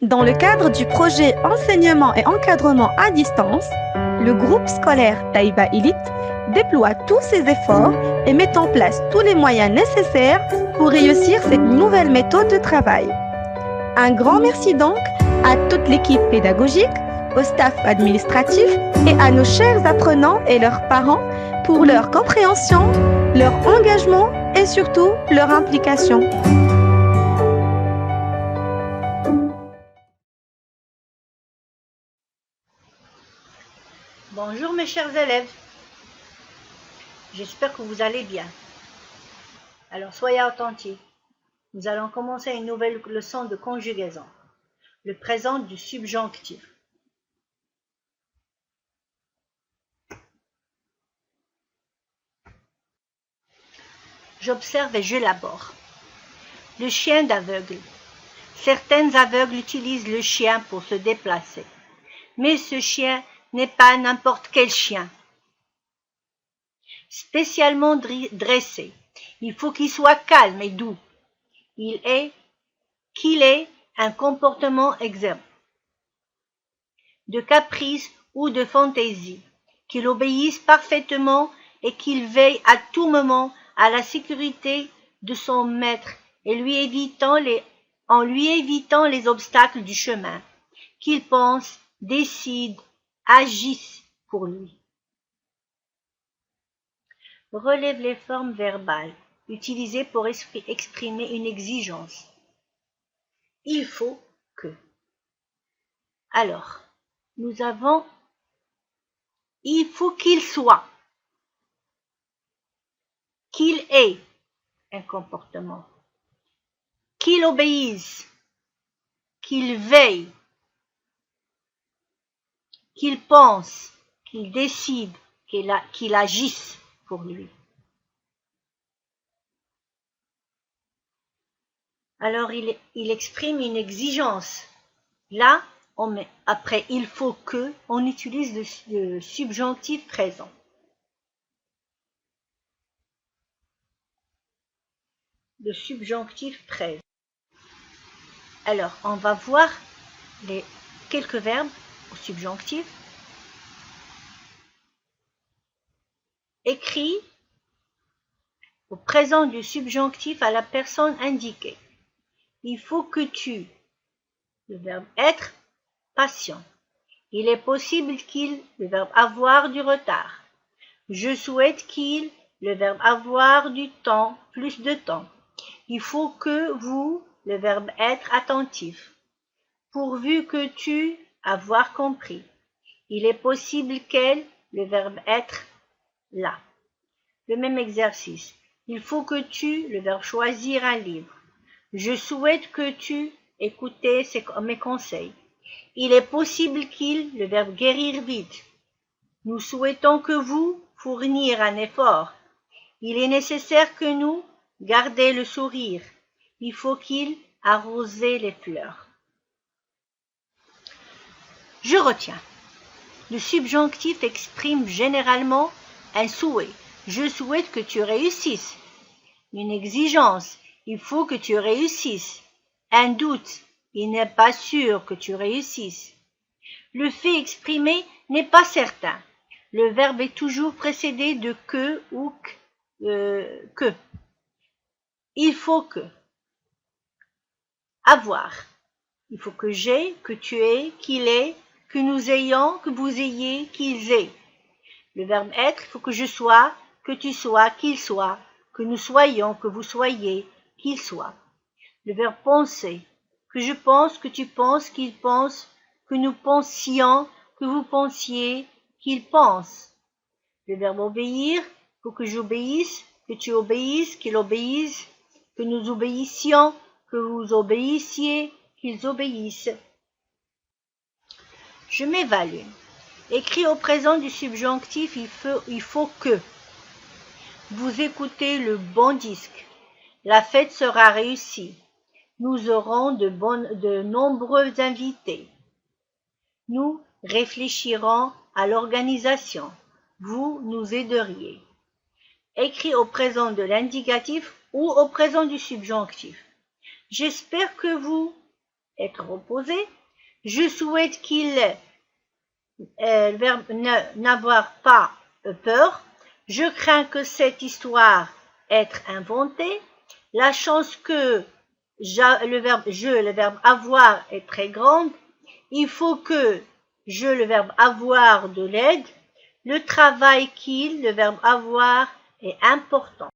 Dans le cadre du projet Enseignement et encadrement à distance, le groupe scolaire Taïba Elite déploie tous ses efforts et met en place tous les moyens nécessaires pour réussir cette nouvelle méthode de travail. Un grand merci donc à toute l'équipe pédagogique, au staff administratif et à nos chers apprenants et leurs parents pour leur compréhension, leur engagement et surtout leur implication. Bonjour mes chers élèves, j'espère que vous allez bien. Alors soyez attentifs, nous allons commencer une nouvelle leçon de conjugaison, le présent du subjonctif. J'observe et j'élabore. Le chien d'aveugle. Certains aveugles utilisent le chien pour se déplacer, mais ce chien n'est pas n'importe quel chien. Spécialement dressé, il faut qu'il soit calme et doux. Qu'il ait un comportement exempt de caprice ou de fantaisie, qu'il obéisse parfaitement et qu'il veille à tout moment à la sécurité de son maître et en lui évitant les obstacles du chemin, qu'il pense, décide, agisse pour lui. Relève les formes verbales utilisées pour exprimer une exigence. Il faut que. Alors, nous avons il faut qu'il soit, qu'il ait un comportement, qu'il obéisse, qu'il veille, qu'il pense, qu'il décide, qu'il agisse pour lui. Alors il exprime une exigence. Là, après il faut que, on utilise le subjonctif présent. Le subjonctif présent. Alors, on va voir quelques verbes au subjonctif. Écrit au présent du subjonctif à la personne indiquée. Il faut que tu, le verbe être, patient. Il est possible qu'il, le verbe avoir du retard. Je souhaite qu'il, le verbe avoir du temps, plus de temps. Il faut que vous, le verbe être attentif. Pourvu que tu, avoir compris. Il est possible qu'elle, le verbe être, là. Le même exercice. Il faut que tu, le verbe choisir un livre. Je souhaite que tu écoutes mes conseils. Il est possible qu'il, le verbe guérir vite. Nous souhaitons que vous fournir un effort. Il est nécessaire que nous garder le sourire. Il faut qu'il arroser les fleurs. Je retiens. Le subjonctif exprime généralement un souhait. Je souhaite que tu réussisses. Une exigence. Il faut que tu réussisses. Un doute. Il n'est pas sûr que tu réussisses. Le fait exprimé n'est pas certain. Le verbe est toujours précédé de que ou que. Il faut que. Avoir. Il faut que j'ai, que tu aies, qu'il ait, que nous ayons, que vous ayez, qu'ils aient. Le verbe être, il faut que je sois, que tu sois, qu'il soit, que nous soyons, que vous soyez, qu'il soit. Le verbe penser, que je pense, que tu penses, qu'il pense, que nous pensions, que vous pensiez, qu'il pense. Le verbe obéir, il faut que j'obéisse, que tu obéisses, qu'il obéisse, que nous obéissions, que vous obéissiez, qu'ils obéissent. Je m'évalue. Écrit au présent du subjonctif, il faut que. Vous écoutez le bon disque. La fête sera réussie. Nous aurons de nombreux invités. Nous réfléchirons à l'organisation. Vous nous aideriez. Écrit au présent de l'indicatif ou au présent du subjonctif. J'espère que vous être opposé. Je souhaite qu'il, le verbe n'avoir pas peur. Je crains que cette histoire être inventée. La chance que le verbe avoir est très grande. Il faut que le verbe avoir de l'aide. Le travail qu'il, le verbe avoir, est important.